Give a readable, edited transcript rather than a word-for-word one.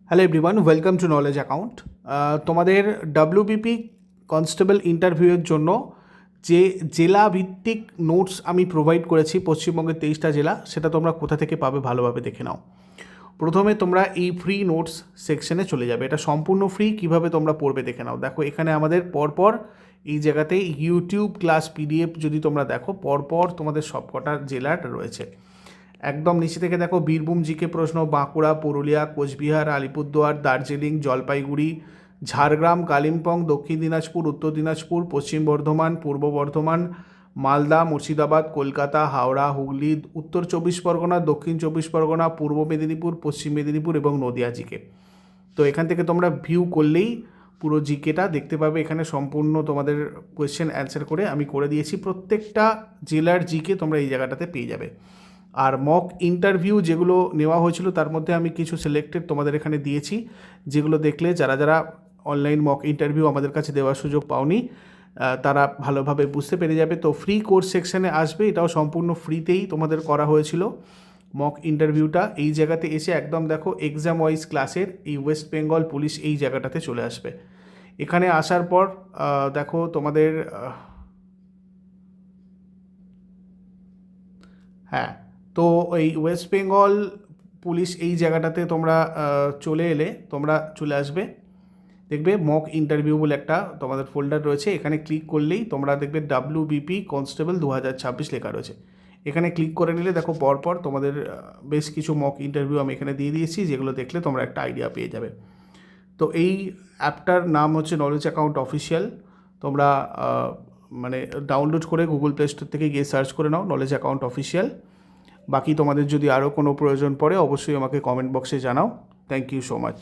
Hello everyone, welcome to knowledge account. তোমাদের WBP constable ইন্টারভিউয়ের জন্য যে জেলা ভিত্তিক নোটস আমি প্রোভাইড করেছি পশ্চিমবঙ্গের 23টা জেলা, সেটা তোমরা কোথা থেকে পাবে ভালোভাবে দেখে নাও। প্রথমে তোমরা এই ফ্রি নোটস সেকশনে চলে যাবে। এটা সম্পূর্ণ ফ্রি। কিভাবে তোমরা পড়বে দেখে নাও। দেখো এখানে আমাদের পরপর এই জায়গাতে ইউটিউব ক্লাস পিডিএফ যদি তোমরা দেখো, পরপর তোমাদের সবকটা জেলার রয়েছে। একদম নিচে থেকে দেখো বীরভূম জিকে প্রশ্ন, বাঁকুড়া, পুরুলিয়া, কোচবিহার, আলিপুরদুয়ার, দার্জিলিং, জলপাইগুড়ি, ঝাড়গ্রাম, কালিম্পং, দক্ষিণ দিনাজপুর, উত্তর দিনাজপুর, পশ্চিম বর্ধমান, পূর্ব বর্ধমান, মালদা, মুর্শিদাবাদ, কলকাতা, হাওড়া, হুগলি, উত্তর 24 পরগনা, দক্ষিণ 24 পরগনা, পূর্ব মেদিনীপুর, পশ্চিম মেদিনীপুর এবং নদিয়া জিকে। তো এখান থেকে তোমরা ভিউ করলেই পুরো জিকেটা দেখতে পাবে। এখানে সম্পূর্ণ তোমাদের কোয়েশ্চেন অ্যান্সার করে আমি করে দিয়েছি। প্রত্যেকটা জেলার জিকে তোমরা এই জায়গাটাতে পেয়ে যাবে। আর মক ইন্টারভিউ যেগুলো নেওয়া হয়েছিল তার মধ্যে আমি কিছু সিলেক্টেড তোমাদের এখানে দিয়েছি, যেগুলো দেখলে যারা যারা অনলাইন মক ইন্টারভিউ আমাদের কাছে দেওয়ার সুযোগ পাওনি তারা ভালোভাবে বুঝতে পেরে যাবে। তো ফ্রি কোর্স সেকশানে আসবে, এটাও সম্পূর্ণ ফ্রিতেই তোমাদের করা হয়েছিল মক ইন্টারভিউটা। এই জায়গাতে এসে একদম দেখো এক্সাম ওয়াইজ ক্লাসের এই ওয়েস্ট বেঙ্গল পুলিশ এই জায়গাটাতে চলে আসবে। এখানে আসার পর দেখো তোমাদের হ্যাঁ, তো এই ওয়েস্ট বেঙ্গল পুলিশ এই জায়গাটাতে তোমরা চলে এলে তোমরা চলে আসবে। দেখবে মক ইন্টারভিউ বলে একটা তোমাদের ফোল্ডার রয়েছে। এখানে ক্লিক করলেই তোমরা দেখবে ডাব্লিউবিপি কনস্টেবল 2026 লেখা রয়েছে। এখানে ক্লিক করে নিলে দেখো পরপর তোমাদের বেশ কিছু মক ইন্টারভিউ আমি এখানে দিয়ে দিয়েছি, যেগুলো দেখলে তোমরা একটা আইডিয়া পেয়ে যাবে। তো এই অ্যাপটার নাম হচ্ছে নলেজ অ্যাকাউন্ট অফিসিয়াল। তোমরা মানে ডাউনলোড করে গুগল প্লে স্টোর থেকে গিয়ে সার্চ করে নাও নলেজ অ্যাকাউন্ট অফিসিয়াল। বাকি তোমাদের যদি আরও কোনো প্রয়োজন পড়ে অবশ্যই আমাকে কমেন্ট বক্সে জানাও। Thank you so much.